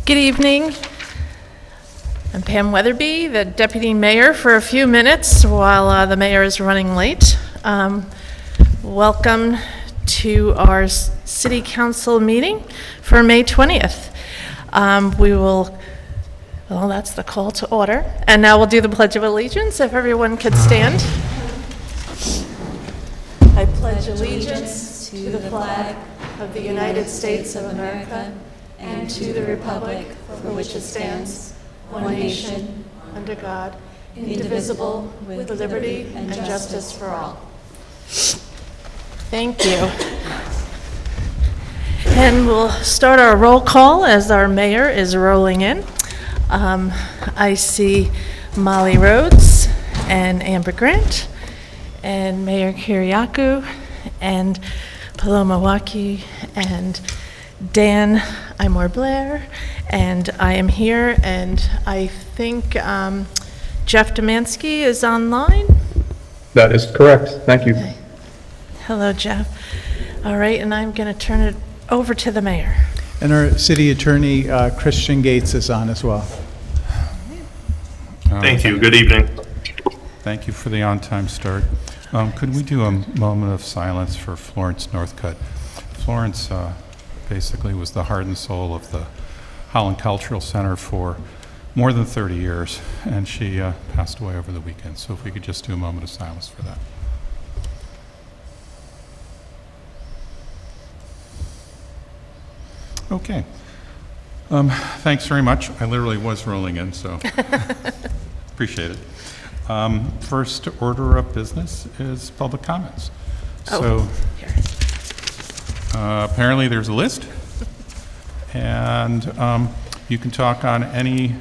Good evening. I'm Pam Weatherby, the Deputy Mayor, for a few minutes while the Mayor is running late. Welcome to our City Council meeting for May 20th. Well, that's the call to order. And now we'll do the Pledge of Allegiance, if everyone could stand. I pledge allegiance to the flag of the United States of America and to the republic for which it stands, one nation, under God, indivisible, with liberty and justice for all. Thank you. And we'll start our roll call as our mayor is rolling in. I see Molly Rhodes and Amber Grant and Mayor Kiriakou and Paloma Waki and Dan Imor Blair, and I am here, and I think Jeff Demansky is online. That is correct. Thank you. Okay. Hello, Jeff. All right, and I'm going to turn it over to the mayor. And our city attorney, Christian Gates, is on as well. Thank you. Good evening. Thank you for the on-time start. Could we do a moment of silence for Florence Northcutt? Florence basically was the heart and soul of the Holland Cultural Center for more than 30 years, and she passed away over the weekend. So if we could just do a moment of silence for that. Okay. Thanks very much. I literally was rolling in, so appreciate it. First order of business is public comments. So apparently there's a list, and you can talk on any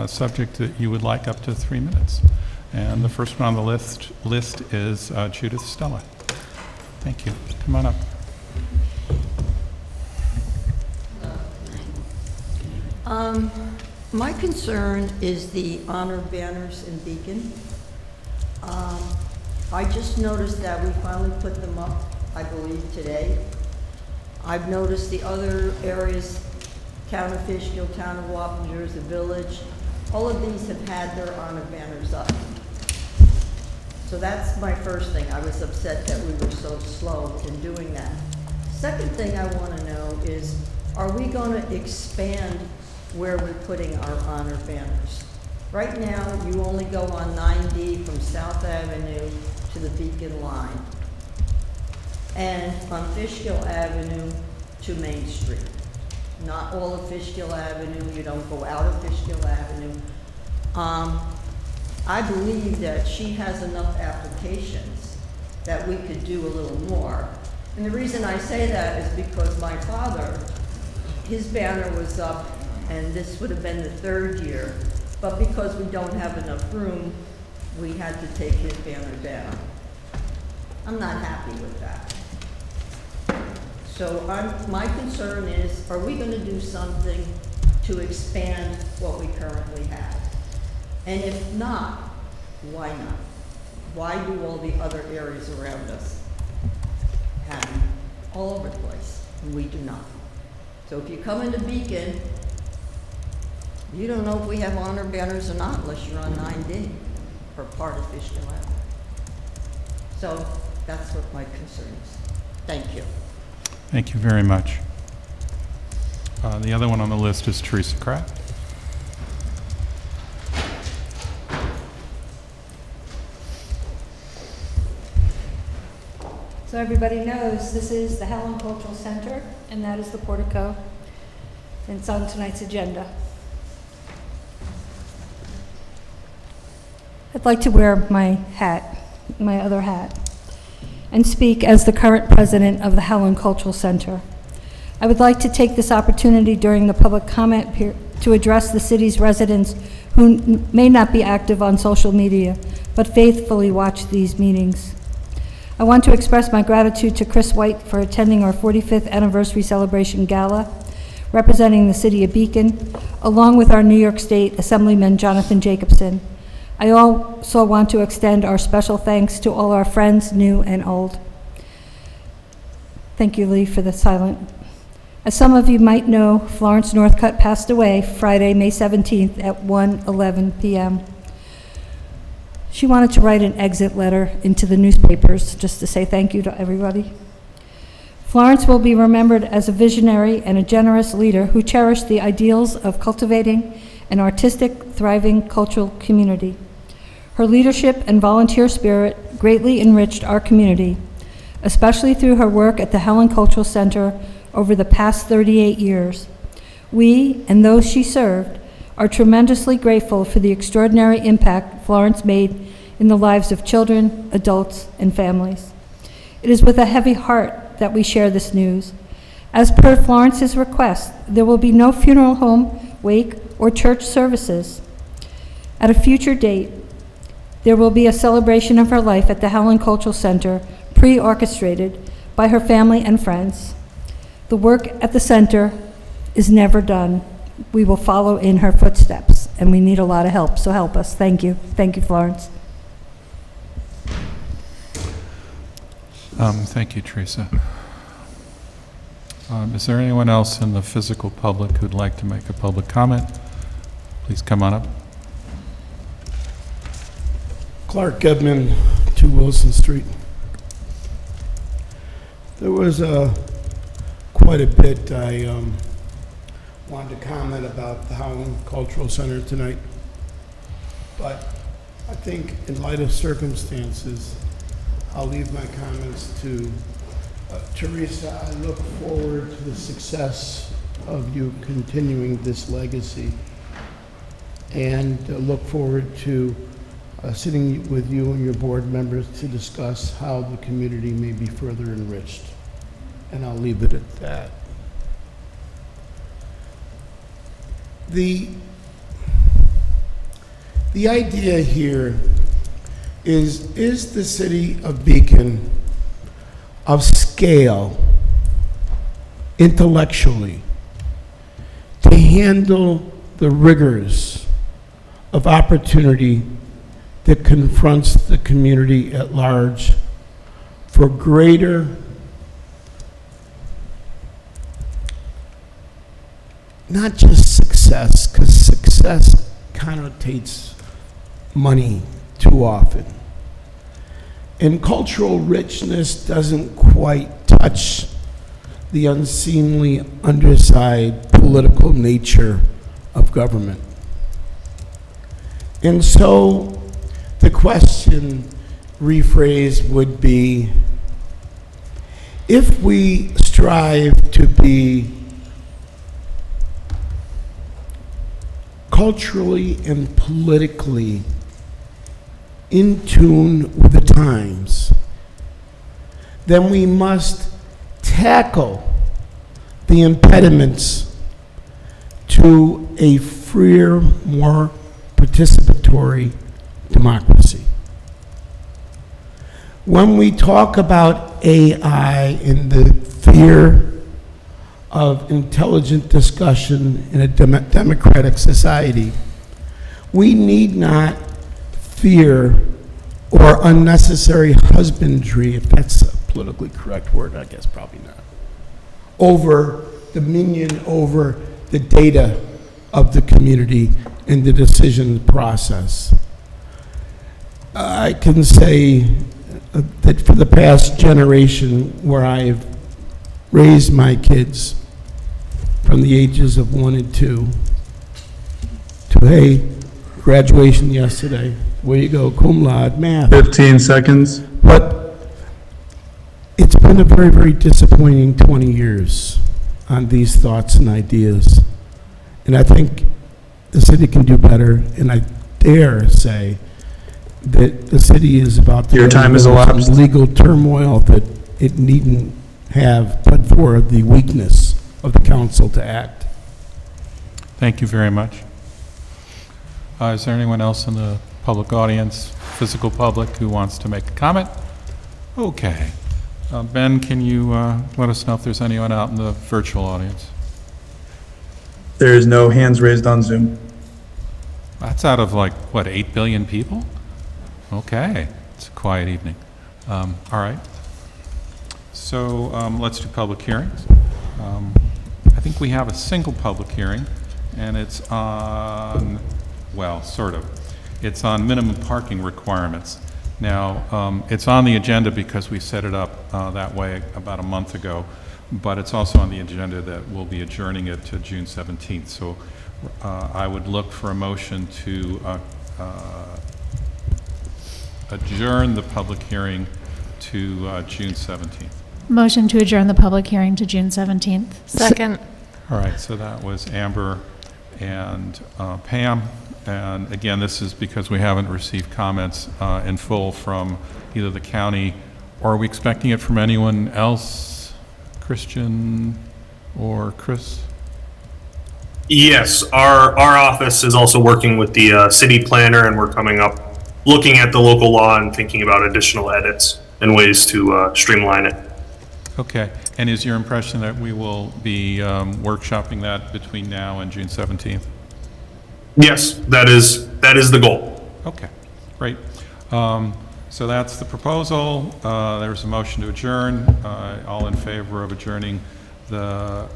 subject that you would like up to 3 minutes. And the first one on the list is Judith Stella. Thank you. Come on up. My concern is the honor banners in Beacon. I just noticed that we finally put them up, I believe, today. I've noticed the other areas, Town of Fishkill, Town of Wappingers, the Village, all of these have had their honor banners up. So that's my first thing. I was upset that we were so slow in doing that. Second thing I want to know is, are we going to expand where we're putting our honor banners? Right now, you only go on 9D from South Avenue to the Beacon line, and on Fishkill Avenue to Main Street. Not all of Fishkill Avenue, you don't go out of Fishkill Avenue. I believe that she has enough applications that we could do a little more. And the reason I say that is because my father, his banner was up, and this would have been the 3rd year, but because we don't have enough room, we had to take his banner down. I'm not happy with that. So my concern is, are we going to do something to expand what we currently have? And if not, why not? Why do all the other areas around us have them all over the place, and we do not? So if you come into Beacon, you don't know if we have honor banners or not unless you're on 9D or part of Fishkill Avenue. So that's what my concern is. Thank you. Thank you very much. The other one on the list is Teresa Kraft. So everybody knows this is the Holland Cultural Center, and that is the portico, and it's on tonight's agenda. I'd like to wear my hat, my other hat, and speak as the current president of the Holland Cultural Center. I would like to take this opportunity during the public comment period to address the city's residents who may not be active on social media, but faithfully watch these meetings. I want to express my gratitude to Chris White for attending our 45th anniversary celebration gala, representing the city of Beacon, along with our New York State Assemblyman Jonathan Jacobson. I also want to extend our special thanks to all our friends, new and old. Thank you, Lee, for the silent As some of you might know, Florence Northcutt passed away Friday, May 17th at 1:11 p.m. She wanted to write an exit letter into the newspapers just to say thank you to everybody. Florence will be remembered as a visionary and a generous leader who cherished the ideals of cultivating an artistic, thriving cultural community. Her leadership and volunteer spirit greatly enriched our community, especially through her work at the Helen Cultural Center over the past 38 years. We, and those she served, are tremendously grateful for the extraordinary impact Florence made in the lives of children, adults, and families. It is with a heavy heart that we share this news. As per Florence's request, there will be no funeral home, wake, or church services. At a future date, there will be a celebration of her life at the Helen Cultural Center, pre-orchestrated by her family and friends. The work at the center is never done. We will follow in her footsteps, and we need a lot of help, so help us. Thank you. Thank you, Florence. Thank you, Teresa. Is there anyone else in the physical public who'd like to make a public comment? Please come on up. Clark Edmond, 2 Wilson Street. There was quite a bit I wanted to comment about the Howland Cultural Center tonight, but I think in light of circumstances, I'll leave my comments to Teresa. I look forward to the success of you continuing this legacy, and look forward to sitting with you and your board members to discuss how the community may be further enriched. And I'll leave it at that. The idea here is the city of Beacon of scale intellectually to handle the rigors of opportunity that confronts the community at large for greater not just success, because success connotates money too often. And cultural richness doesn't quite touch the unseemly underside political nature of government. And so the question rephrased would be, if we strive to be culturally and politically in tune with the times, then we must tackle the impediments to a freer, more participatory democracy. When we talk about AI and the fear of intelligent discussion in a democratic society, we need not fear or unnecessary husbandry, if that's a politically correct word, I guess probably not, over dominion over the data of the community and the decision process. I can say that for the past generation, where I've raised my kids from the ages of 1 and 2 to, hey, graduation yesterday, where you go, cum laude, math. 15 seconds. But it's been a very, very disappointing 20 years on these thoughts and ideas. And I think the city can do better, and I dare say that the city is about to Your time is elapsed. legal turmoil that it needn't have, but for the weakness of the council to act. Thank you very much. Is there anyone else in the public audience, physical public, who wants to make a comment? Okay. Ben, can you let us know if there's anyone out in the virtual audience? There is no hands raised on Zoom. That's out of like, what, 8 billion people? Okay, it's a quiet evening. All right. So let's do public hearings. I think we have a single public hearing, and it's on, well, sort of. It's on minimum parking requirements. Now, it's on the agenda because we set it up that way about a month ago, but it's also on the agenda that we'll be adjourning it to June 17th. So I would look for a motion to adjourn the public hearing to June 17th. Motion to adjourn the public hearing to June 17th. Second. All right, so that was Amber and Pam. And again, this is because we haven't received comments in full from either the county, or are we expecting it from anyone else? Christian or Chris? Yes, our office is also working with the city planner, and we're looking at the local law and thinking about additional edits and ways to streamline it. Okay, and is your impression that we will be workshopping that between now and June 17th? Yes, that is the goal. Okay, great. So that's the proposal. There's a motion to adjourn. All in favor of adjourning the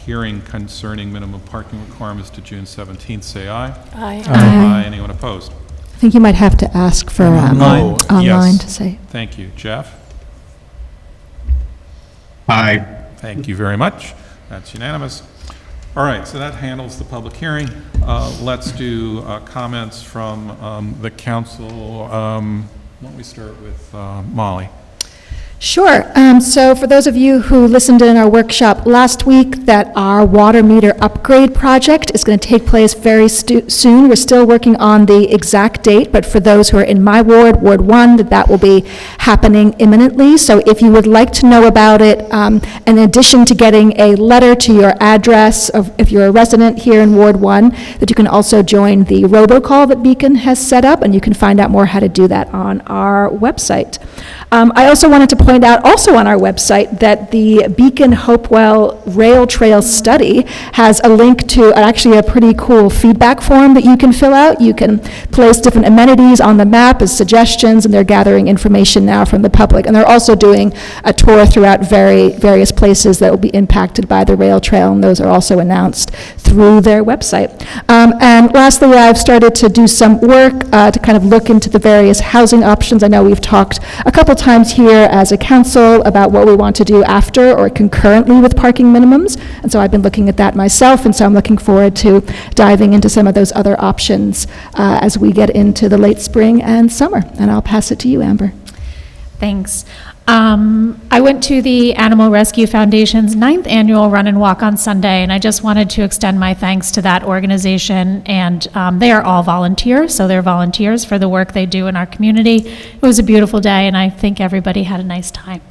hearing concerning minimum parking requirements to June 17th, say aye. Aye. Aye. Anyone opposed? I think you might have to ask for Online. online Yes. to say. Thank you. Jeff? Aye. Thank you very much. That's unanimous. All right, so that handles the public hearing. Let's do comments from the council. Why don't we start with Molly? Sure. So for those of you who listened in our workshop last week, that our water meter upgrade project is going to take place very soon. We're still working on the exact date, but for those who are in my ward, Ward 1, that will be happening imminently. So if you would like to know about it, in addition to getting a letter to your address, if you're a resident here in Ward 1, that you can also join the robocall that Beacon has set up, and you can find out more how to do that on our website. I also wanted to point out, also on our website, that the Beacon Hopewell Rail Trail Study has a link to actually a pretty cool feedback form that you can fill out. You can place different amenities on the map as suggestions, and they're gathering information now from the public. And they're also doing a tour throughout various places that will be impacted by the rail trail, and those are also announced through their website. And lastly, I've started to do some work to kind of look into the various housing options. I know we've talked a couple times here as a council about what we want to do after or concurrently with parking minimums, and so I've been looking at that myself, and so I'm looking forward to diving into some of those other options as we get into the late spring and summer. And I'll pass it to you, Amber. Thanks. I went to the Animal Rescue Foundation's 9th annual Run and Walk on Sunday, and I just wanted to extend my thanks to that organization. And they are all volunteers, so they're volunteers for the work they do in our community. It was a beautiful day, and I think everybody had a nice time.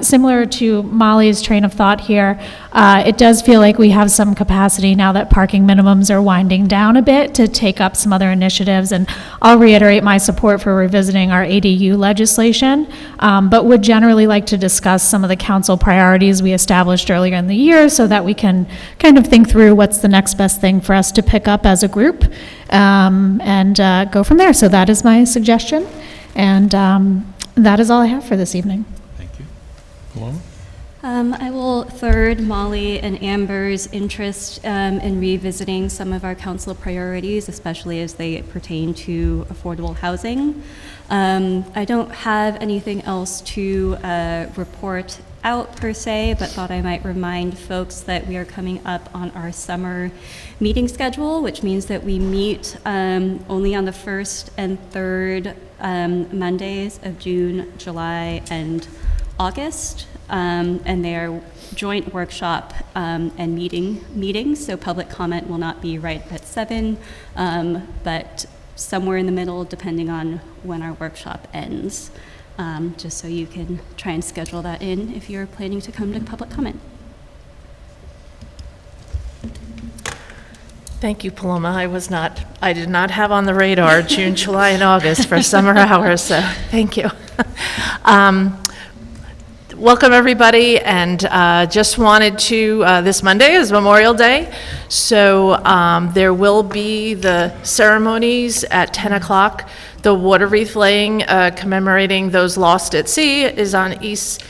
Similar to Molly's train of thought here, it does feel like we have some capacity now that parking minimums are winding down a bit to take up some other initiatives, and I'll reiterate my support for revisiting our ADU legislation, but would generally like to discuss some of the council priorities we established earlier in the year so that we can kind of think through what's the next best thing for us to pick up as a group, and go from there. So that is my suggestion, and that is all I have for this evening. Paloma? I will third Molly and Amber's interest in revisiting some of our council priorities, especially as they pertain to affordable housing. I don't have anything else to report out per se, but thought I might remind folks that we are coming up on our summer meeting schedule, which means that we meet only on the first and third Mondays of June, July, and August, and they are joint workshop and meetings, so public comment will not be right at 7, but somewhere in the middle, depending on when our workshop ends, just so you can try and schedule that in if you're planning to come to public comment. Thank you, Paloma. I did not have on the radar June, July, and August for summer hours, so thank you. Welcome, everybody, and just wanted to, this Monday is Memorial Day, so there will be the ceremonies at 10 o'clock. The water wreath laying commemorating those lost at sea is on East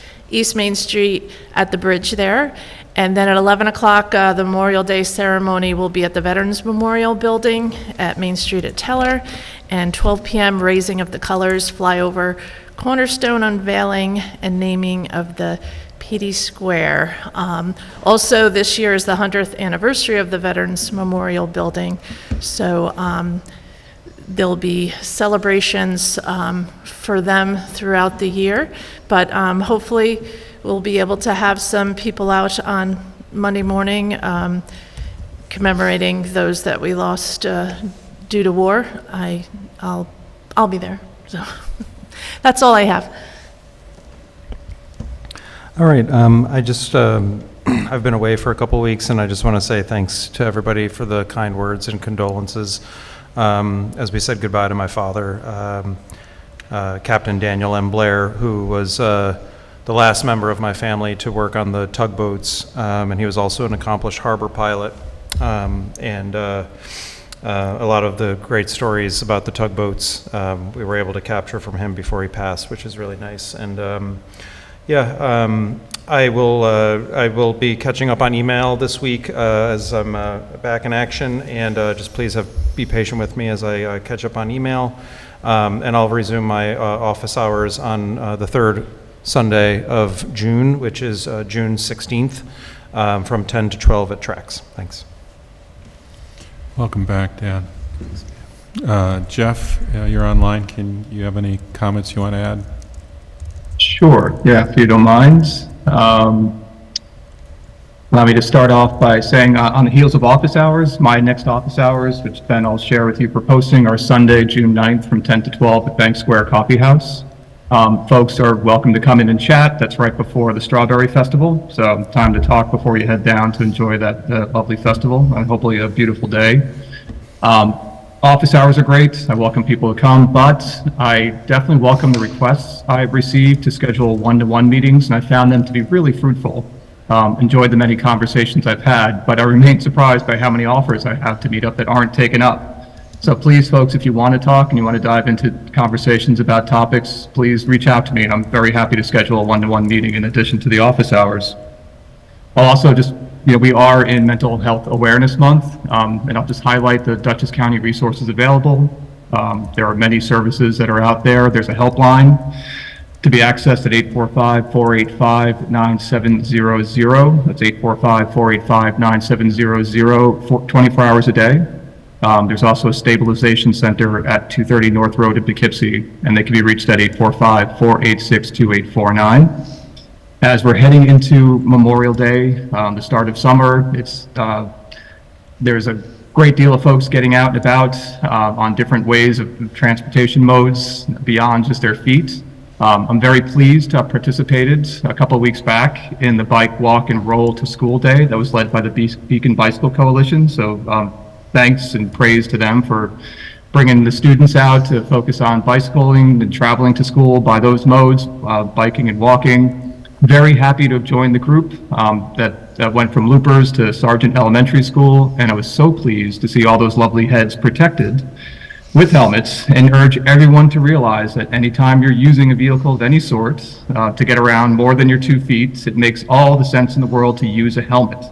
Main Street at the bridge there. And then at 11 o'clock, the Memorial Day ceremony will be at the Veterans Memorial Building at Main Street at Teller, and 12 p.m. raising of the colors, flyover, cornerstone unveiling, and naming of the PD Square. Also, this year is the 100th anniversary of the Veterans Memorial Building, so there'll be celebrations for them throughout the year, but hopefully we'll be able to have some people out on Monday morning commemorating those that we lost due to war. I'll be there. So that's all I have. All right. I've been away for a couple weeks, and I just want to say thanks to everybody for the kind words and condolences. As we said goodbye to my father, Captain Daniel M. Blair, who was the last member of my family to work on the tugboats, and he was also an accomplished harbor pilot. And a lot of the great stories about the tugboats we were able to capture from him before he passed, which is really nice. And I will be catching up on email this week as I'm back in action, and just please be patient with me as I catch up on email. And I'll resume my office hours on the third Sunday of June, which is June 16th, from 10 to 12 at Trax. Thanks. Welcome back, Dan. Jeff, you're online. Can you have any comments you want to add? Sure, yeah, if you don't mind. Allow me to start off by saying on the heels of office hours, my next office hours, which then I'll share with you for posting, are Sunday, June 9th from 10 to 12 at Bank Square Coffee House. Folks are welcome to come in and chat. That's right before the Strawberry Festival, so time to talk before you head down to enjoy that lovely festival, and hopefully a beautiful day. Office hours are great. I welcome people to come, but I definitely welcome the requests I've received to schedule one-to-one meetings, and I found them to be really fruitful. Enjoyed the many conversations I've had, but I remain surprised by how many offers I have to meet up that aren't taken up. So please, folks, if you want to talk and you want to dive into conversations about topics, please reach out to me, and I'm very happy to schedule a one-to-one meeting in addition to the office hours. I'll also just, we are in Mental Health Awareness Month, and I'll just highlight the Dutchess County resources available. There are many services that are out there. There's a helpline to be accessed at 845-485-9700. That's 845-485-9700, 24 hours a day. There's also a stabilization center at 230 North Road in Poughkeepsie, and they can be reached at 845-486-2849. As we're heading into Memorial Day, the start of summer, there's a great deal of folks getting out and about on different ways of transportation modes beyond just their feet. I'm very pleased to have participated a couple of weeks back in the Bike, Walk, and Roll to School Day that was led by the Beacon Bicycle Coalition. So thanks and praise to them for bringing the students out to focus on bicycling and traveling to school by those modes, biking and walking. Very happy to have joined the group that went from Loopers to Sargent Elementary School, and I was so pleased to see all those lovely heads protected with helmets, and urge everyone to realize that anytime you're using a vehicle of any sort to get around more than your 2 feet, it makes all the sense in the world to use a helmet.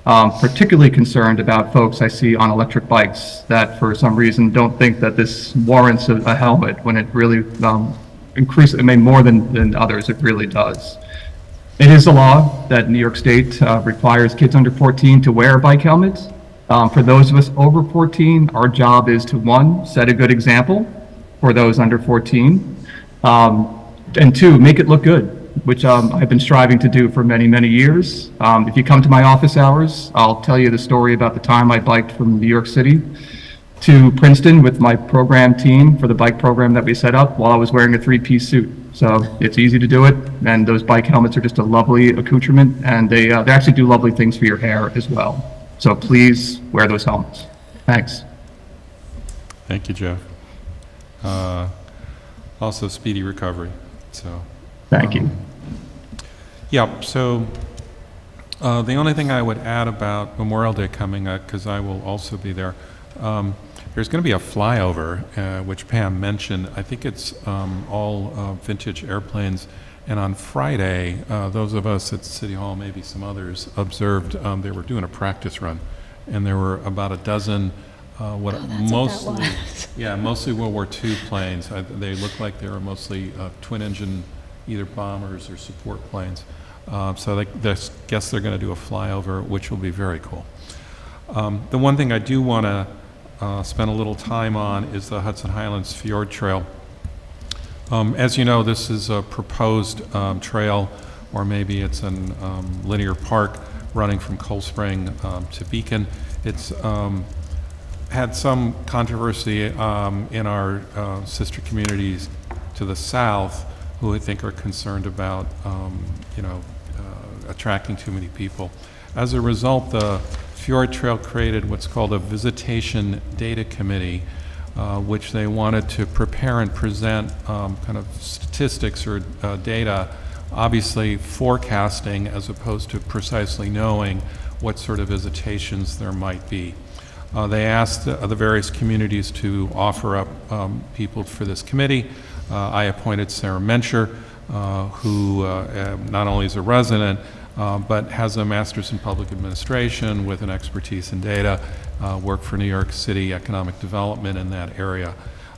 Particularly concerned about folks I see on electric bikes that for some reason don't think that this warrants a helmet when it really increases, more than others, it really does. It is a law that New York State requires kids under 14 to wear bike helmets. For those of us over 14, our job is to, 1, set a good example for those under 14, and 2, make it look good, which I've been striving to do for many, many years. If you come to my office hours, I'll tell you the story about the time I biked from New York City to Princeton with my program team for the bike program that we set up while I was wearing a 3-piece suit. So it's easy to do it, and those bike helmets are just a lovely accoutrement, and they actually do lovely things for your hair as well. So please wear those helmets. Thanks. Thank you, Jeff. Also, speedy recovery. So. Thank you. Yeah, so the only thing I would add about Memorial Day coming up, because I will also be there, there's going to be a flyover, which Pam mentioned. I think it's all vintage airplanes, And on Friday, those of us at City Hall, maybe some others, observed they were doing a practice run. And there were about a dozen, mostly World War II planes. They looked like they were mostly twin-engine, either bombers or support planes. So I guess they're going to do a flyover, which will be very cool. The one thing I do want to spend a little time on is the Hudson Highlands Fjord Trail. As you know, this is a proposed trail, or maybe it's a linear park running from Cold Spring to Beacon. It's had some controversy in our sister communities to the south, who I think are concerned about, attracting too many people. As a result, the Fjord Trail created what's called a Visitation Data Committee, which they wanted to prepare and present kind of statistics or data, obviously forecasting as opposed to precisely knowing what sort of visitations there might be. They asked the various communities to offer up people for this committee. I appointed Sarah Mencher, who not only is a resident, but has a master's in public administration with an expertise in data, worked for New York City Economic Development in that area.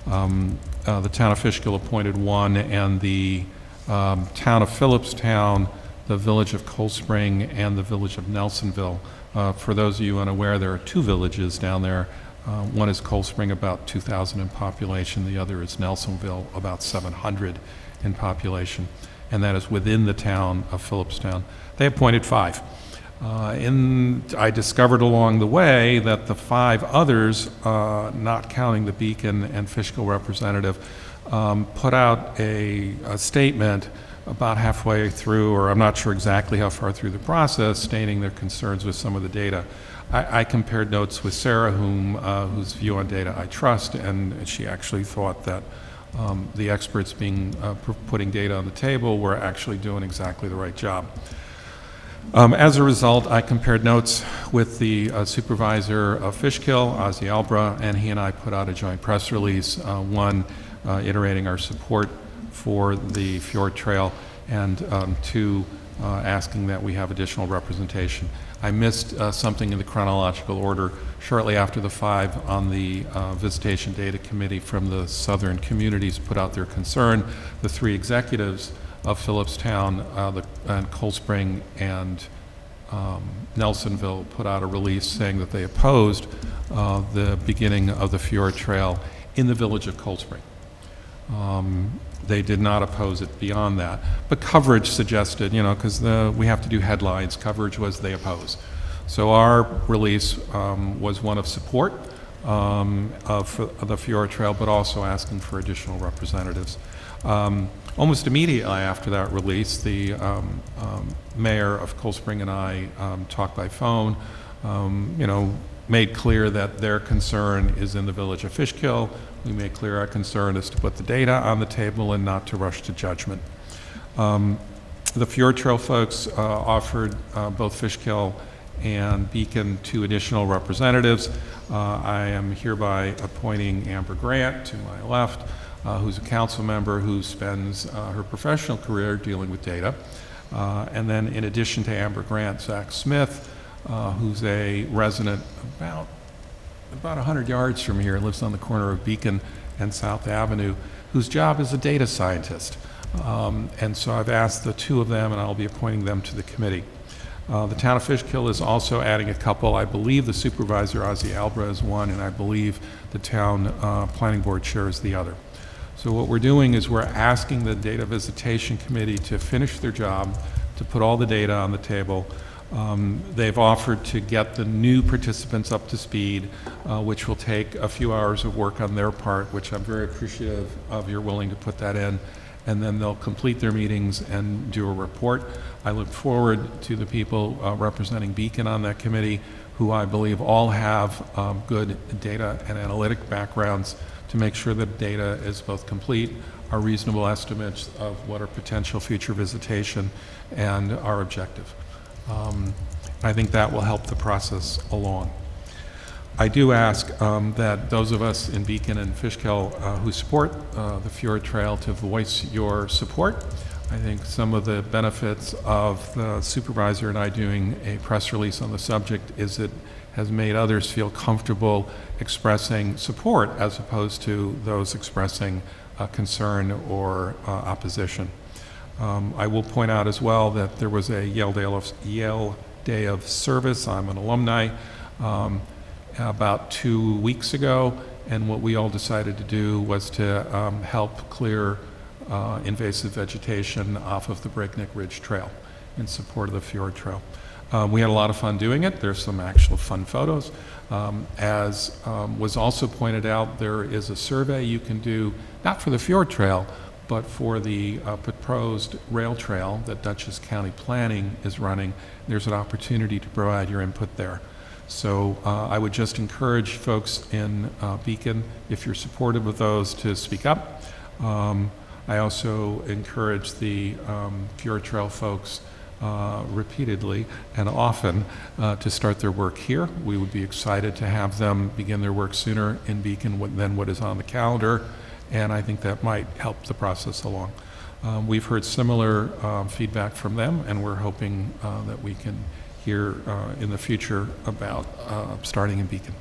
The town of Fishkill appointed one, and the town of Phillipstown, the village of Cold Spring, and the village of Nelsonville. For those of you unaware, there are two villages down there. One is Cold Spring, about 2,000 in population. The other is Nelsonville, about 700 in population, and that is within the town of Phillipstown. They appointed 5. I discovered along the way that the 5 others, not counting the Beacon and Fishkill representative, put out a statement about halfway through, or I'm not sure exactly how far through the process, stating their concerns with some of the data. I compared notes with Sarah, whose view on data I trust, and she actually thought that the experts putting data on the table were actually doing exactly the right job. As a result, I compared notes with the supervisor of Fishkill, Ozzy Albra, and he and I put out a joint press release, one iterating our support for the Fjord Trail, and 2 asking that we have additional representation. I missed something in the chronological order. Shortly after the 5 on the Visitation Data Committee from the southern communities put out their concern, the 3 executives of Phillipstown, and Cold Spring, and Nelsonville put out a release saying that they opposed the beginning of the Fjord Trail in the village of Cold Spring. They did not oppose it beyond that. But coverage suggested, because we have to do headlines, coverage was they oppose. So our release was one of support of the Fjord Trail, but also asking for additional representatives. Almost immediately after that release, the mayor of Cold Spring and I talked by phone, made clear that their concern is in the village of Fishkill. We made clear our concern is to put the data on the table and not to rush to judgment. The Fjord Trail folks offered both Fishkill and Beacon 2 additional representatives. I am hereby appointing Amber Grant to my left, who's a council member who spends her professional career dealing with data. And then in addition to Amber Grant, Zach Smith, who's a resident about 100 yards from here, lives on the corner of Beacon and South Avenue, whose job is a data scientist. And so I've asked the 2 of them, and I'll be appointing them to the committee. The town of Fishkill is also adding a couple. I believe the supervisor, Ozzy Albra, is one, and I believe the town planning board chair is the other. So what we're doing is we're asking the Data Visitation Committee to finish their job, to put all the data on the table. They've offered to get the new participants up to speed, which will take a few hours of work on their part, which I'm very appreciative of your willing to put that in. And then they'll complete their meetings and do a report. I look forward to the people representing Beacon on that committee, who I believe all have good data and analytic backgrounds, to make sure that data is both complete, our reasonable estimates of what are potential future visitation, and our objective. I think that will help the process along. I do ask that those of us in Beacon and Fishkill who support the Fjord Trail to voice your support. I think some of the benefits of the supervisor and I doing a press release on the subject is it has made others feel comfortable expressing support as opposed to those expressing concern or opposition. I will point out as well that there was a Yale Day of Service. I'm an alumni about 2 weeks ago, and what we all decided to do was to help clear invasive vegetation off of the Breakneck Ridge Trail in support of the Fjord Trail. We had a lot of fun doing it. There's some actual fun photos. As was also pointed out, there is a survey you can do, not for the Fjord Trail, but for the proposed rail trail that Dutchess County Planning is running. There's an opportunity to provide your input there. So I would just encourage folks in Beacon, if you're supportive of those, to speak up. I also encourage the Fjord Trail folks repeatedly and often to start their work here. We would be excited to have them begin their work sooner in Beacon than what is on the calendar, and I think that might help the process along. We've heard similar feedback from them, and we're hoping that we can hear in the future about starting in Beacon.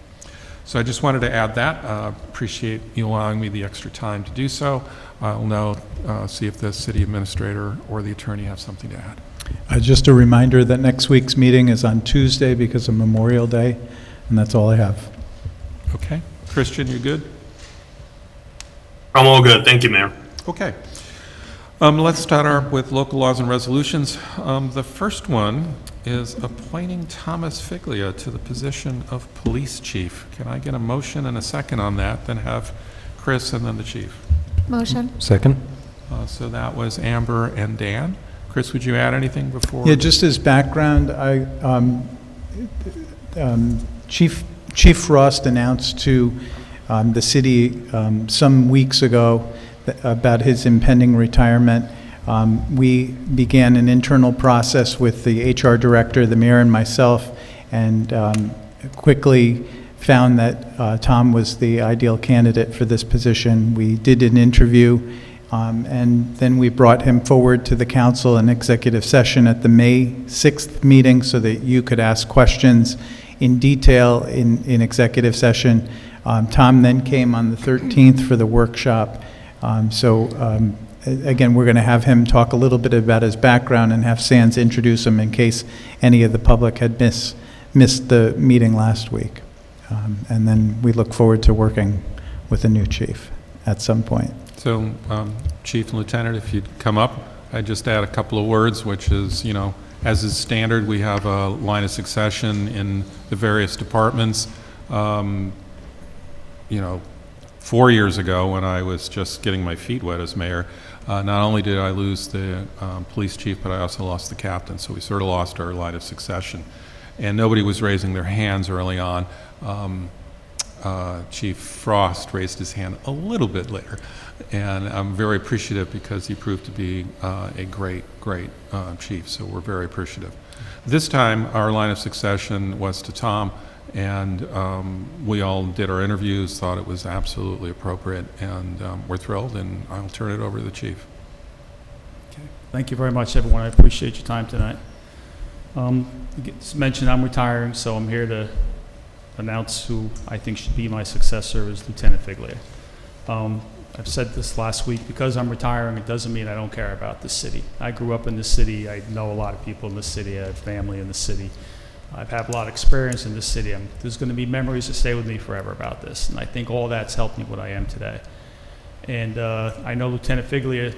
So I just wanted to add that. Appreciate you allowing me the extra time to do so. I'll now see if the city administrator or the attorney have something to add. Just a reminder that next week's meeting is on Tuesday because of Memorial Day, and that's all I have. Okay. Christian, you good? I'm all good. Thank you, Mayor. Okay. Let's start with local laws and resolutions. The first one is appointing Thomas Figlia to the position of police chief. Can I get a motion and a second on that, then have Chris and then the chief? Motion. Second. So that was Amber and Dan. Chris, would you add anything before? Yeah, just as background, Chief Frost announced to the city some weeks ago about his impending retirement. We began an internal process with the HR director, the mayor, and myself, and quickly found that Tom was the ideal candidate for this position. We did an interview, and then we brought him forward to the council in executive session at the May 6th meeting so that you could ask questions in detail in executive session. Tom then came on the 13th for the workshop. Again, we're going to have him talk a little bit about his background and have Sands introduce him in case any of the public had missed the meeting last week. And then we look forward to working with the new chief at some point. So, Chief and Lieutenant, if you'd come up, I'd just add a couple of words, which is, you know, as is standard, we have a line of succession in the various departments. You know, 4 years ago, when I was just getting my feet wet as mayor, not only did I lose the police chief, but I also lost the captain. So we sort of lost our line of succession. And nobody was raising their hands early on. Chief Frost raised his hand a little bit later. And I'm very appreciative because he proved to be a great chief. So we're very appreciative. This time, our line of succession was to Tom. And we all did our interviews, thought it was absolutely appropriate, and we're thrilled, and I'll turn it over to the chief. Okay. Thank you very much, everyone. I appreciate your time tonight. It's mentioned I'm retiring, so I'm here to announce who I think should be my successor as Lieutenant Figlia. I've said this last week, because I'm retiring, it doesn't mean I don't care about the city. I grew up in the city. I know a lot of people in the city. I have family in the city. I've had a lot of experience in this city. There's going to be memories that stay with me forever about this, and I think all that's helped me what I am today. And I know Lieutenant Figlia,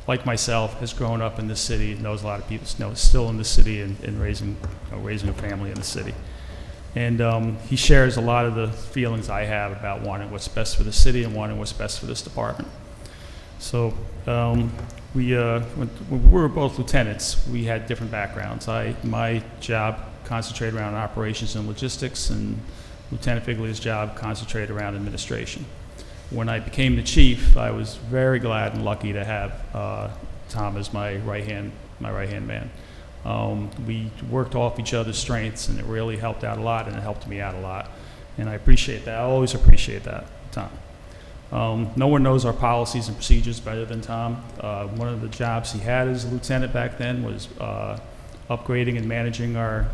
like myself, has grown up in this city, knows a lot of people, still in the city and raising a family in the city. And he shares a lot of the feelings I have about wanting what's best for the city and wanting what's best for this department. So when we were both lieutenants, we had different backgrounds. My job concentrated around operations and logistics, and Lieutenant Figlia's job concentrated around administration. When I became the chief, I was very glad and lucky to have Tom as my right-hand man. We worked off each other's strengths, and it really helped out a lot, and it helped me out a lot. And I appreciate that. I always appreciate that, Tom. No one knows our policies and procedures better than Tom. One of the jobs he had as a lieutenant back then was upgrading and managing our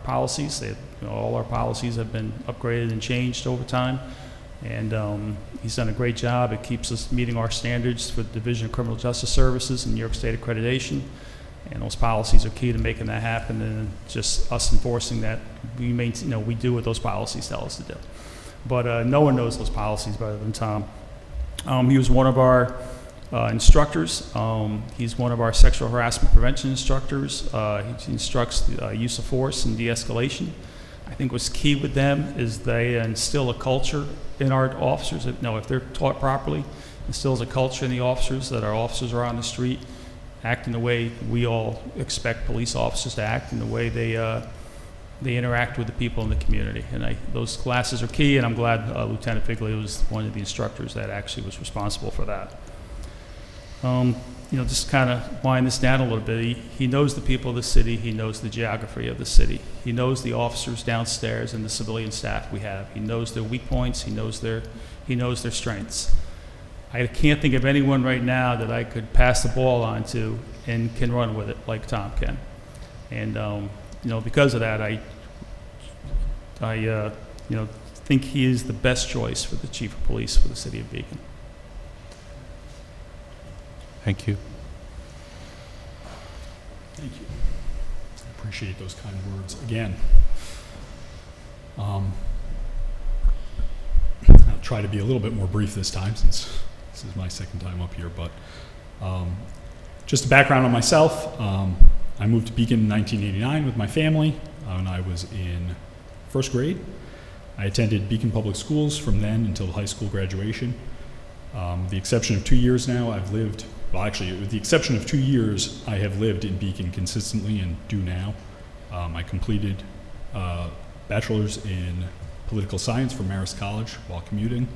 policies. All our policies have been upgraded and changed over time, and he's done a great job. It keeps us meeting our standards for the Division of Criminal Justice Services and New York State accreditation, and those policies are key to making that happen, and just us enforcing that we do what those policies tell us to do. But no one knows those policies better than Tom. He was one of our instructors. He's one of our sexual harassment prevention instructors. He instructs the use of force and de-escalation. I think what's key with them is they instill a culture in our officers. If they're taught properly, instills a culture in the officers that our officers are on the street acting the way we all expect police officers to act, in the way they interact with the people in the community. And those classes are key, and I'm glad Lieutenant Figley was one of the instructors that actually was responsible for that. Just kind of wind this down a little bit. He knows the people of the city. He knows the geography of the city. He knows the officers downstairs and the civilian staff we have. He knows their weak points. He knows their strengths. I can't think of anyone right now that I could pass the ball on to and can run with it like Tom can. And because of that, I think he is the best choice for the chief of police for the city of Beacon. Thank you. Thank you. I appreciate those kind words again. I'll try to be a little bit more brief this time, since this is my second time up here, but just a background on myself. I moved to Beacon in 1989 with my family when I was in first grade. I attended Beacon Public Schools from then until high school graduation. The exception of 2 years now, with the exception of 2 years, I have lived in Beacon consistently and do now. I completed a bachelor's in political science from Marist College while commuting.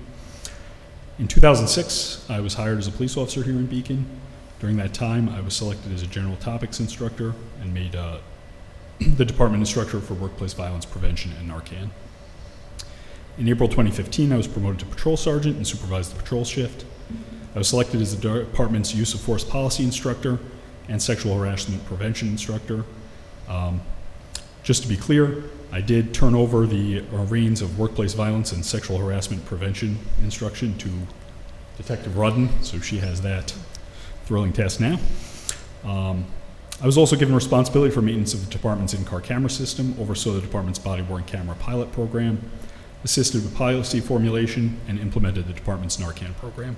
In 2006, I was hired as a police officer here in Beacon. During that time, I was selected as a general topics instructor and made the department instructor for workplace violence prevention and Narcan. In April 2015, I was promoted to patrol sergeant and supervised the patrol shift. I was selected as the department's use of force policy instructor and sexual harassment prevention instructor. Just to be clear, I did turn over the reins of workplace violence and sexual harassment prevention instruction to Detective Rudden, so she has that thrilling task now. I was also given responsibility for maintenance of the department's in-car camera system, oversaw the department's body-worn camera pilot program, assisted with policy formulation, and implemented the department's Narcan program.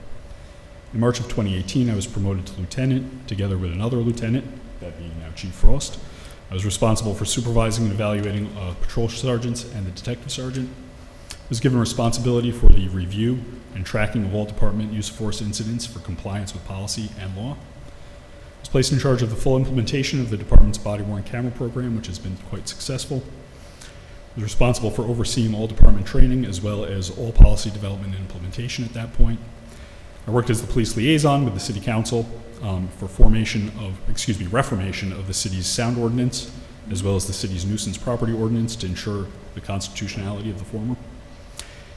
In March of 2018, I was promoted to lieutenant, together with another lieutenant, that being now Chief Frost. I was responsible for supervising and evaluating patrol sergeants and the detective sergeant. I was given responsibility for the review and tracking of all department use of force incidents for compliance with policy and law. I was placed in charge of the full implementation of the department's body-worn camera program, which has been quite successful. I was responsible for overseeing all department training as well as all policy development and implementation at that point. I worked as the police liaison with the city council for reformation of the city's sound ordinance, as well as the city's nuisance property ordinance to ensure the constitutionality of the former.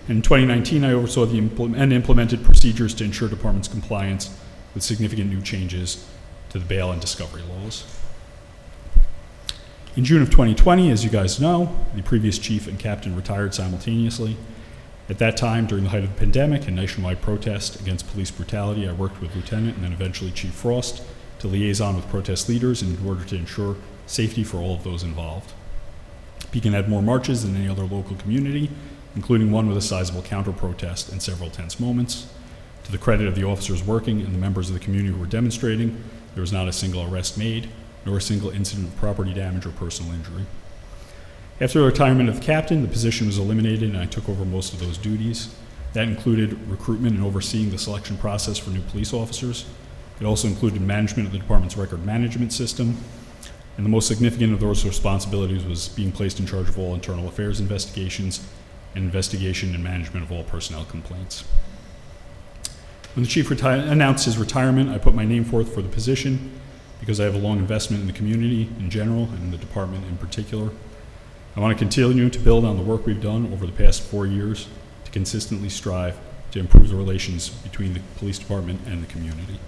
In 2019, I oversaw and implemented procedures to ensure department's compliance with significant new changes to the bail and discovery laws. In June of 2020, as you guys know, the previous chief and captain retired simultaneously. At that time, during the height of the pandemic and nationwide protest against police brutality, I worked with Lieutenant and then eventually Chief Frost to liaison with protest leaders in order to ensure safety for all of those involved. Beacon had more marches than any other local community, including one with a sizable counter-protest and several tense moments. To the credit of the officers working and the members of the community who were demonstrating, there was not a single arrest made, nor a single incident of property damage or personal injury. After the retirement of the captain, the position was eliminated and I took over most of those duties. That included recruitment and overseeing the selection process for new police officers. It also included management of the department's record management system. And the most significant of those responsibilities was being placed in charge of all internal affairs investigations and investigation and management of all personnel complaints. When the chief announced his retirement, I put my name forth for the position because I have a long investment in the community in general and in the department in particular. I want to continue to build on the work we've done over the past 4 years to consistently strive to improve the relations between the police department and the community.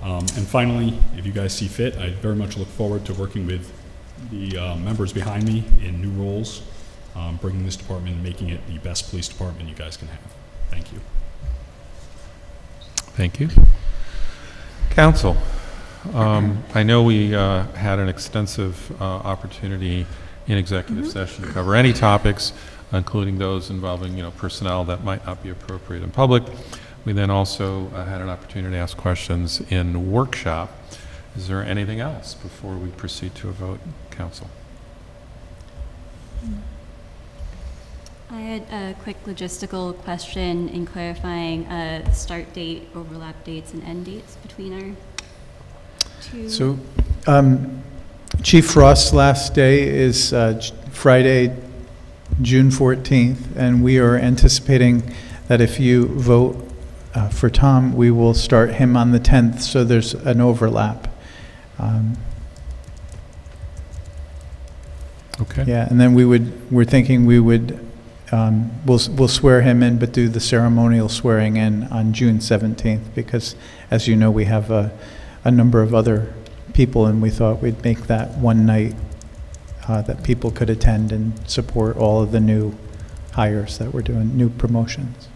And finally, if you guys see fit, I very much look forward to working with the members behind me in new roles, bringing this department and making it the best police department you guys can have. Thank you. Thank you. Council, I know we had an extensive opportunity in executive session to cover any topics, including those involving, personnel that might not be appropriate in public. We then also had an opportunity to ask questions in workshop. Is there anything else before we proceed to a vote, Council? I had a quick logistical question in clarifying start date, overlap dates, and end dates between our two. So, Chief Frost's last day is Friday, June 14th, and we are anticipating that if you vote for Tom, we will start him on the 10th, so there's an overlap. Okay. Yeah, and then we're thinking we would, we'll swear him in, but do the ceremonial swearing in on June 17th, because as you know, we have a number of other people, and we thought we'd make that one night that people could attend and support all of the new hires that we're doing, new promotions.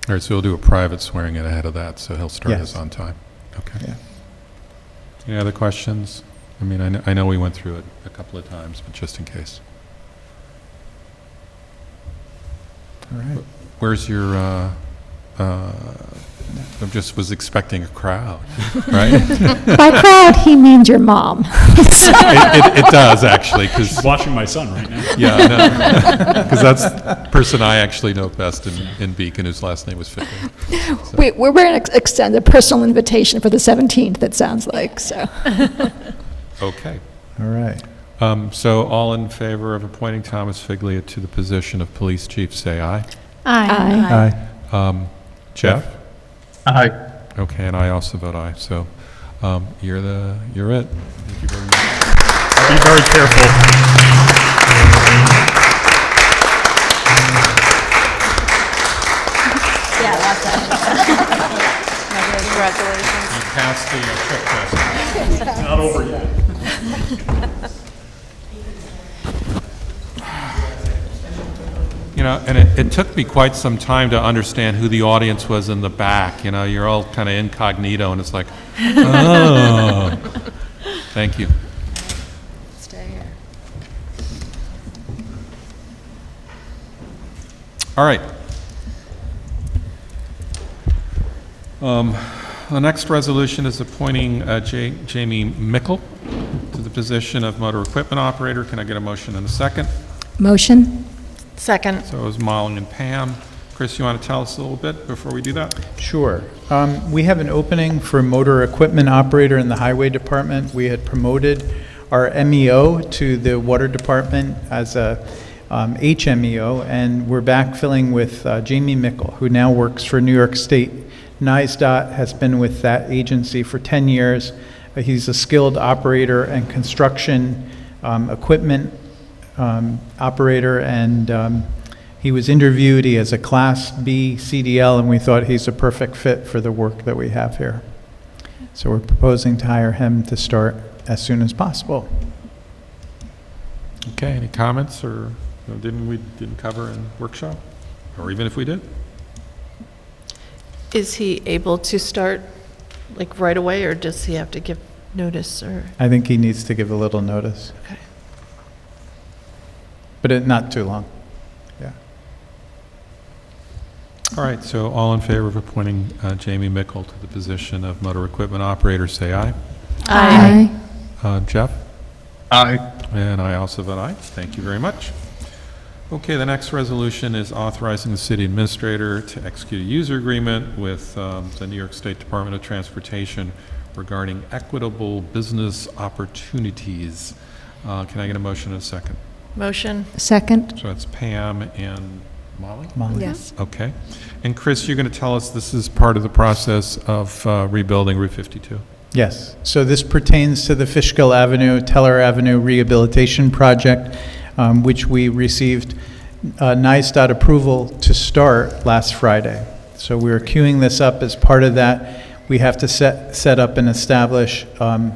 All right, so we'll do a private swearing in ahead of that, so he'll start Yes. us on time. Okay. Yeah. Any other questions? I mean, I know we went through it a couple of times, but just in case. All right. Where's your, I just was expecting a crowd, right? By crowd, he means your mom. It does, actually, because... She's watching my son right now. Yeah, because that's the person I actually know best in Beacon, whose last name was Fickle. So. We're going to extend a personal invitation for the 17th, it sounds like, so. Okay. All right. So all in favor of appointing Thomas Figlia to the position of police chief, say aye. Aye. Aye. Jeff? Aye. Okay, and I also vote aye. So you're it. Thank you very much. Be very careful. Yeah, that's it. Congratulations. You passed the trick test. Not over yet. And it took me quite some time to understand who the audience was in the back. You're all kind of incognito, and it's like, oh. Thank you. Stay here. All right. The next resolution is appointing Jamie Mickle to the position of motor equipment operator. Can I get a motion and a second? Motion? Second. So it was Molly and Pam. Chris, you want to tell us a little bit before we do that? Sure. We have an opening for motor equipment operator in the highway department. We had promoted our MEO to the water department as a HMEO, and we're backfilling with Jamie Mickle, who now works for New York State. NISDOT has been with that agency for 10 years. He's a skilled operator and construction equipment operator, and he was interviewed. He has a Class B CDL, and we thought he's a perfect fit for the work that we have here. So we're proposing to hire him to start as soon as possible. Okay, any comments, or didn't cover in workshop? Or even if we did? Is he able to start like right away, or does he have to give notice, or? I think he needs to give a little notice. Okay. But not too long. Yeah. All right, so all in favor of appointing Jamie Mickle to the position of motor equipment operator, say aye. Aye. Jeff? Aye. And I also vote aye. Thank you very much. Okay, the next resolution is authorizing the city administrator to execute a user agreement with the New York State Department of Transportation regarding equitable business opportunities. Can I get a motion and a second? Motion. Second? So that's Pam and Molly? Molly. Yes. Okay. And Chris, you're going to tell us this is part of the process of rebuilding Route 52? Yes. So this pertains to the Fishkill Avenue, Teller Avenue Rehabilitation Project, which we received NISDOT approval to start last Friday. So we were queuing this up. As part of that, we have to set up and establish a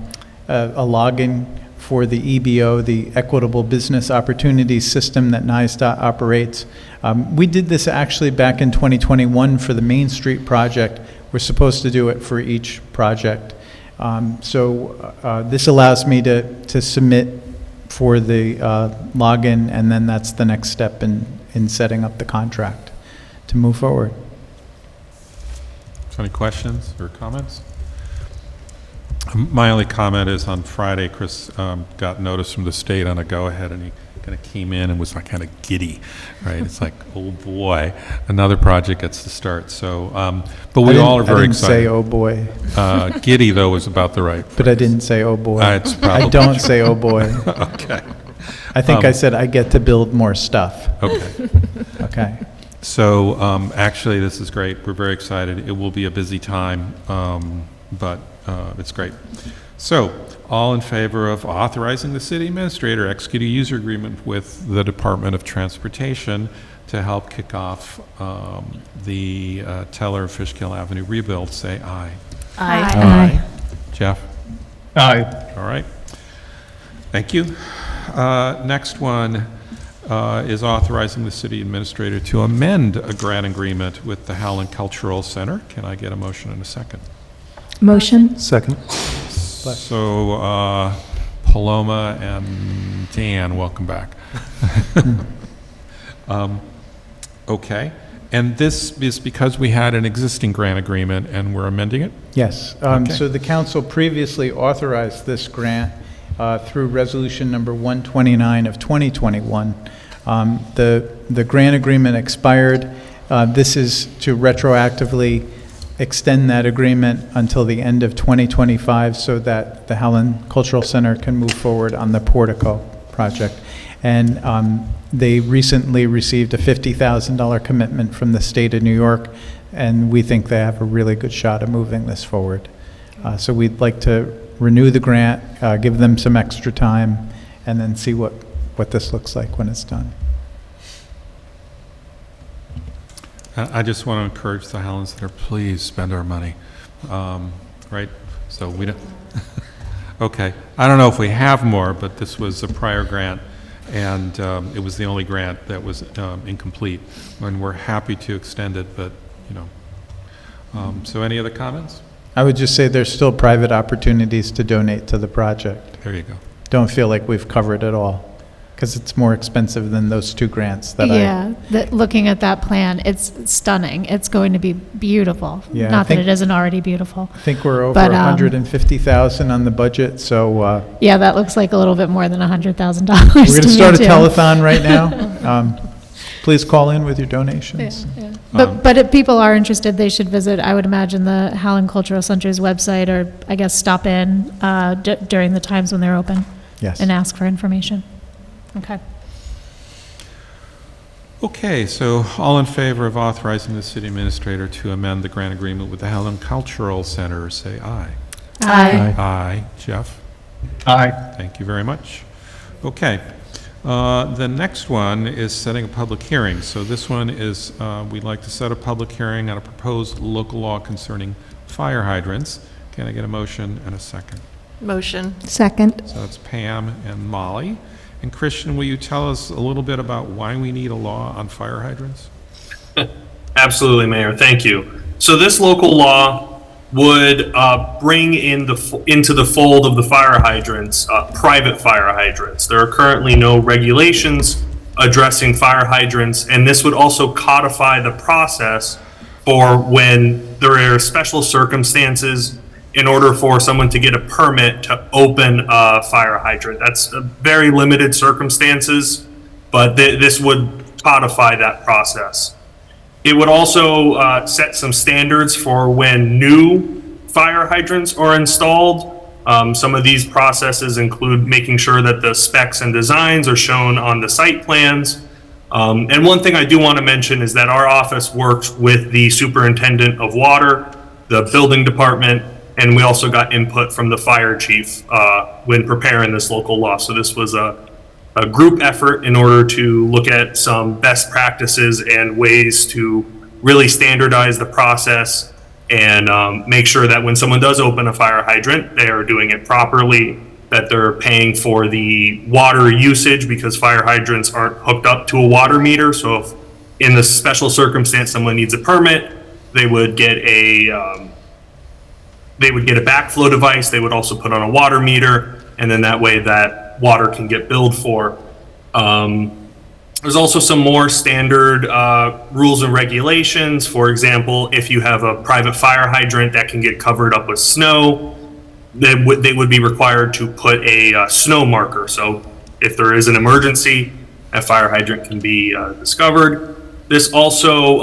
login for the EBO, the Equitable Business Opportunities System that NISDOT operates. We did this actually back in 2021 for the Main Street project. We're supposed to do it for each project. This allows me to submit for the login, and then that's the next step in setting up the contract to move forward. Any questions or comments? My only comment is on Friday, Chris got notice from the state on a go-ahead, and he kind of came in and was like kind of giddy, right? It's like, oh boy, another project gets to start. So, but we all are very excited. I didn't say, oh boy. Giddy, though, was about the right phrase. But I didn't say, oh boy. It's probably I don't say, oh boy. Okay. I think I said I get to build more stuff. Okay. Okay. So actually, this is great. We're very excited. It will be a busy time, but it's great. So, all in favor of authorizing the city administrator execute a user agreement with the Department of Transportation to help kick off the Teller Fishkill Avenue rebuild, say aye. Aye. Aye. Jeff? Aye. All right. Thank you. Next one is authorizing the city administrator to amend a grant agreement with the Howland Cultural Center. Can I get a motion in a second? Motion? Second. So, Paloma and Dan, welcome back. Okay. And this is because we had an existing grant agreement and we're amending it? Yes. Okay. So the council previously authorized this grant through resolution number 129 of 2021. The grant agreement expired. This is to retroactively extend that agreement until the end of 2025 so that the Howland Cultural Center can move forward on the Portico project. And they recently received a $50,000 commitment from the state of New York, and we think they have a really good shot of moving this forward. So we'd like to renew the grant, give them some extra time, and then see what this looks like when it's done. I just want to encourage the Howland Center, please spend our money, right? So we don't, okay. I don't know if we have more, but this was a prior grant, and it was the only grant that was incomplete, and we're happy to extend it, but, you know. So any other comments? I would just say there's still private opportunities to donate to the project. There you go. Don't feel like we've covered it all, because it's more expensive than those two grants that looking at that plan, it's stunning. It's going to be beautiful. Yeah, Not that it isn't already beautiful. I think we're over But, 150,000 on the budget, so Yeah, that looks like a little bit more than $100,000. we're going to start a telethon right now. Please call in with your donations. Yeah. But if people are interested, they should visit, I would imagine, the Howland Cultural Center's website, or I guess stop in during the times when they're open. Yes. And ask for information. Okay. Okay, so all in favor of authorizing the city administrator to amend the grant agreement with the Howland Cultural Center, say aye. Aye. Aye. Jeff? Aye. Thank you very much. Okay. The next one is setting a public hearing. So this one is, we'd like to set a public hearing on a proposed local law concerning fire hydrants. Can I get a motion and a second? Motion. Second. So that's Pam and Molly. And Christian, will you tell us a little bit about why we need a law on fire hydrants? Absolutely, Mayor. Thank you. So this local law would bring into the fold of the fire hydrants, private fire hydrants. There are currently no regulations addressing fire hydrants, and this would also codify the process for when there are special circumstances in order for someone to get a permit to open a fire hydrant. That's very limited circumstances, but this would codify that process. It would also set some standards for when new fire hydrants are installed. Some of these processes include making sure that the specs and designs are shown on the site plans. And one thing I do want to mention is that our office works with the superintendent of water, the building department, and we also got input from the fire chief when preparing this local law. So this was a a group effort in order to look at some best practices and ways to really standardize the process and make sure that when someone does open a fire hydrant, they are doing it properly, that they're paying for the water usage because fire hydrants aren't hooked up to a water meter. So if in the special circumstance someone needs a permit, they would get a backflow device. They would also put on a water meter, and then that way that water can get billed for. There's also some more standard rules and regulations. For example, if you have a private fire hydrant that can get covered up with snow, they would be required to put a snow marker. So if there is an emergency, a fire hydrant can be discovered. This also,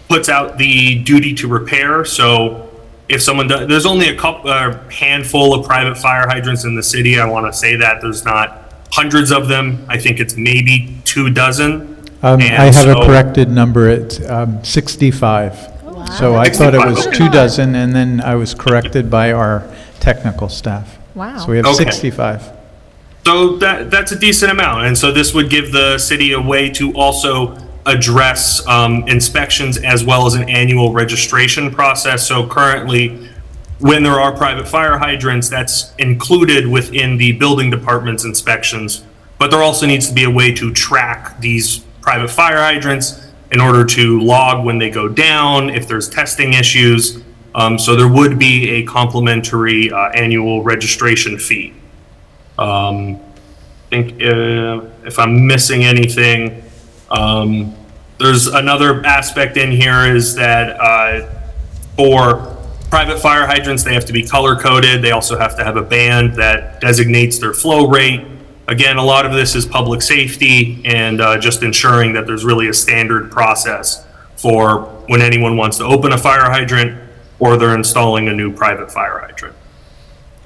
puts out the duty to repair. So if someone does, there's only a handful of private fire hydrants in the city. I want to say that there's not hundreds of them. I think it's maybe 24. I have a corrected number. It's 65. So I thought it was 24, and then I was corrected by our technical staff. Wow. So we have 65. So that's a decent amount. And so this would give the city a way to also address inspections as well as an annual registration process. So currently, when there are private fire hydrants, that's included within the building department's inspections. But there also needs to be a way to track these private fire hydrants in order to log when they go down, if there's testing issues. So there would be a complimentary annual registration fee. I think if I'm missing anything, there's another aspect in here is that for private fire hydrants, they have to be color coded. They also have to have a band that designates their flow rate. Again, a lot of this is public safety and just ensuring that there's really a standard process for when anyone wants to open a fire hydrant or they're installing a new private fire hydrant.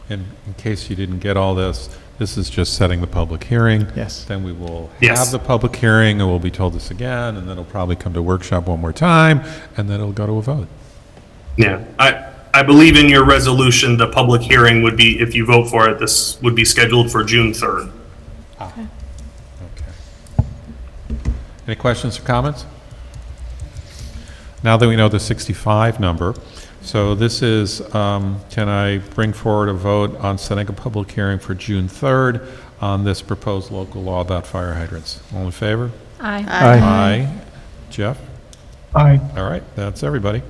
And in case you didn't get all this, this is just setting the public hearing. Yes. Then we will Yes. have the public hearing, and we'll be told this again, and then it'll probably come to workshop one more time, and then it'll go to a vote. Yeah, I believe in your resolution, the public hearing would be, if you vote for it, this would be scheduled for June 3rd. Okay. Any questions or comments? Now that we know the 65 number, so this is, can I bring forward a vote on setting a public hearing for June 3rd on this proposed local law about fire hydrants? All in favor? Aye. Aye. Jeff? Aye. All right, that's everybody.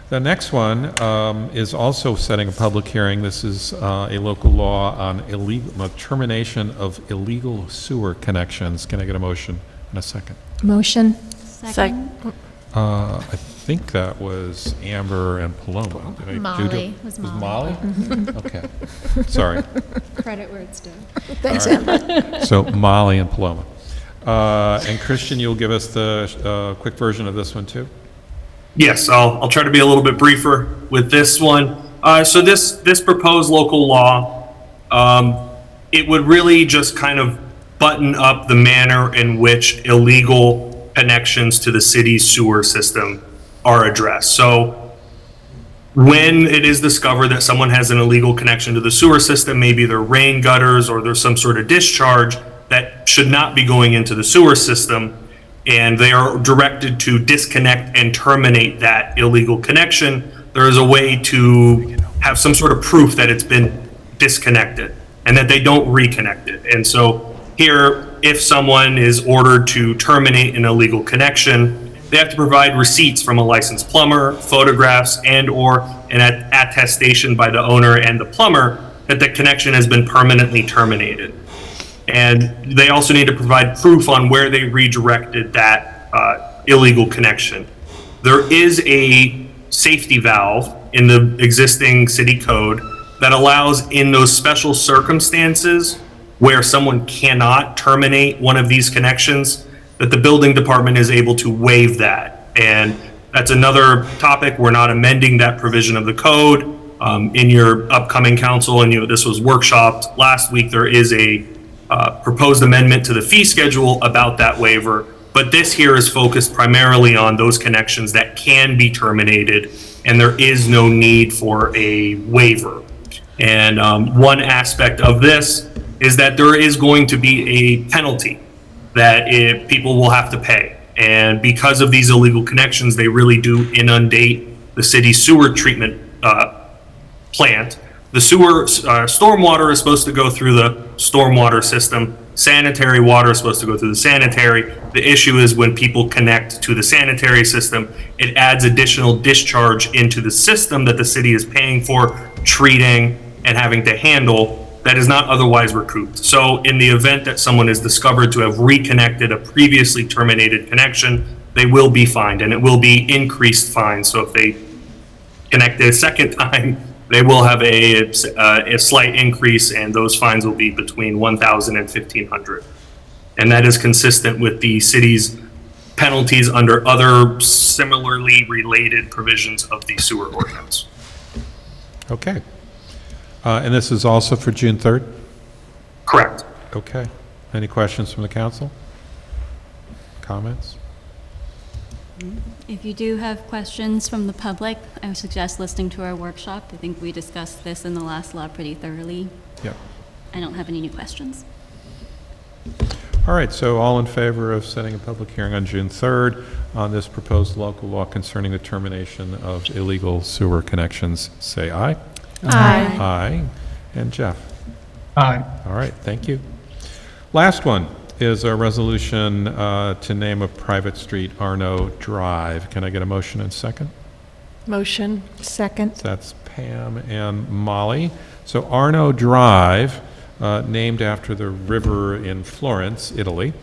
The next one is also setting a public hearing. This is a local law on termination of illegal sewer connections. Can I get a motion and a second? Motion. Second. I think that was Amber and Paloma. Did I do Molly. it? Was Was Molly. Molly? Okay. Sorry. Credit where it's due. Thanks, All right. Amber. So Molly and Paloma. And Christian, you'll give us the quick version of this one too? Yes, I'll try to be a little bit briefer with this one. So this proposed local law, it would really just kind of button up the manner in which illegal connections to the city's sewer system are addressed. So when it is discovered that someone has an illegal connection to the sewer system, maybe they're rain gutters or there's some sort of discharge that should not be going into the sewer system, and they are directed to disconnect and terminate that illegal connection, there is a way to have some sort of proof that it's been disconnected and that they don't reconnect it. And so here, if someone is ordered to terminate an illegal connection, they have to provide receipts from a licensed plumber, photographs, and/or an attestation by the owner and the plumber that the connection has been permanently terminated. And they also need to provide proof on where they redirected that illegal connection. There is a safety valve in the existing city code that allows, in those special circumstances where someone cannot terminate one of these connections, that the building department is able to waive that. And that's another topic. We're not amending that provision of the code. In your upcoming council, and this was workshopped last week, there is a proposed amendment to the fee schedule about that waiver, but this here is focused primarily on those connections that can be terminated, and there is no need for a waiver. And one aspect of this is that there is going to be a penalty that people will have to pay. And because of these illegal connections, they really do inundate the city's sewer treatment plant. The sewer, stormwater is supposed to go through the stormwater system. Sanitary water is supposed to go through the sanitary. The issue is when people connect to the sanitary system, it adds additional discharge into the system that the city is paying for, treating, and having to handle that is not otherwise recouped. So in the event that someone is discovered to have reconnected a previously terminated connection, they will be fined, and it will be increased fines. So if they connect a second time, they will have a slight increase, and those fines will be between $1,000 and $1,500. And that is consistent with the city's penalties under other similarly related provisions of the sewer ordinance. Okay. And this is also for June 3rd? Correct. Okay. Any questions from the council? Comments? If you do have questions from the public, I would suggest listening to our workshop. I think we discussed this in the last law pretty thoroughly. Yep. I don't have any new questions. All right, so all in favor of setting a public hearing on June 3rd on this proposed local law concerning the termination of illegal sewer connections, say aye. Aye. Aye. And Jeff? Aye. All right, thank you. Last one is a resolution to name a private street Arno Drive. Can I get a motion and second? Motion. Second. That's Pam and Molly. So Arno Drive, named after the river in Florence, Italy,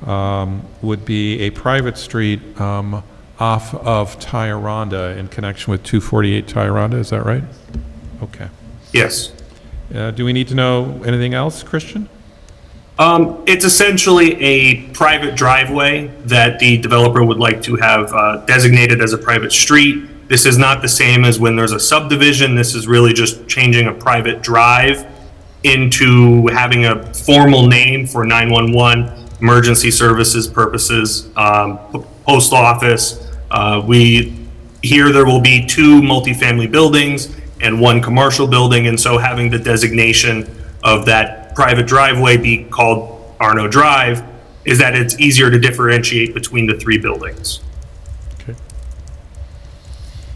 would be a private street off of Tioronda in connection with 248 Tioronda. Is that right? Okay. Yes. Do we need to know anything else, Christian? It's essentially a private driveway that the developer would like to have designated as a private street. This is not the same as when there's a subdivision. This is really just changing a private drive into having a formal name for 911, emergency services purposes, post office. Here there will be 2 multifamily buildings and 1 commercial building, and so having the designation of that private driveway be called Arno Drive is that it's easier to differentiate between the 3 buildings. Okay.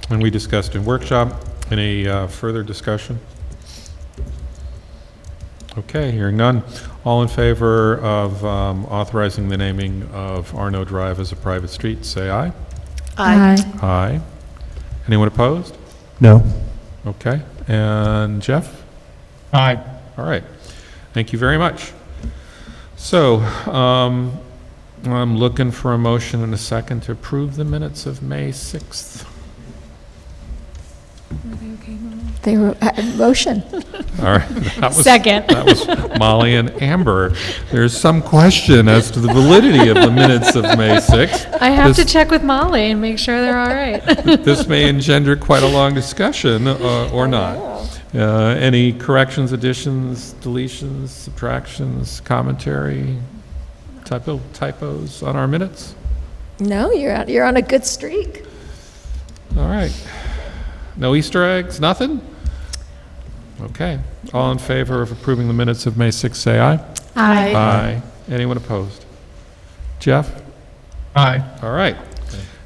And we discussed in workshop. Any further discussion? Okay, hearing none. All in favor of authorizing the naming of Arno Drive as a private street, say aye. Aye. Aye. Anyone opposed? No. Okay. And Jeff? Aye. All right. Thank you very much. So, I'm looking for a motion and a second to approve the minutes of May 6th. They were, motion. All right. That was, Second. That was Molly and Amber. There's some question as to the validity of the minutes of May 6th. I have to This- check with Molly and make sure they're all right. This may engender quite a long discussion or not. Any corrections, additions, deletions, subtractions, commentary, typos on our minutes? No, you're on a good streak. All right. No Easter eggs, nothing? Okay. All in favor of approving the minutes of May 6th, say aye. Aye. Aye. Anyone opposed? Jeff? Aye. All right.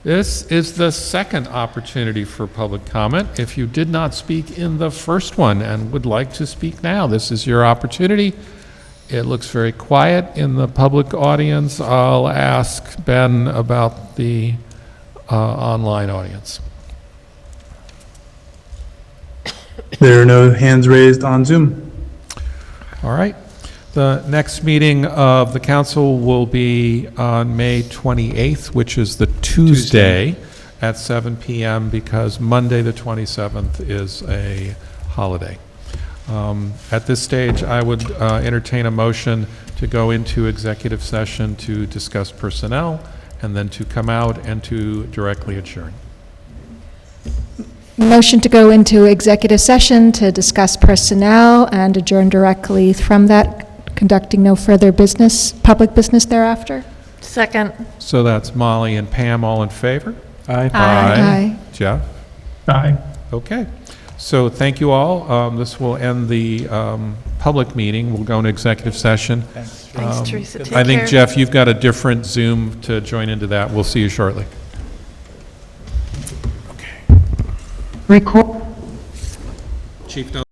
This is the second opportunity for public comment. If you did not speak in the first one and would like to speak now, this is your opportunity. It looks very quiet in the public audience. I'll ask Ben about the online audience. There are no hands raised on Zoom. All right. The next meeting of the council will be on May 28th, which is the Tuesday at 7 p.m. because Monday, the 27th, is a holiday. At this stage, I would entertain a motion to go into executive session to discuss personnel and then to come out and to directly adjourn. Motion to go into executive session to discuss personnel and adjourn directly from that, conducting no further business, public business thereafter. Second. So that's Molly and Pam, all in favor? Aye. Aye. Jeff? Aye. Okay. So thank you all. This will end the public meeting. We'll go into executive session. Thanks, Teresa. Take I think, care. Jeff, you've got a different Zoom to join into that. We'll see you shortly. Record. Chief, don't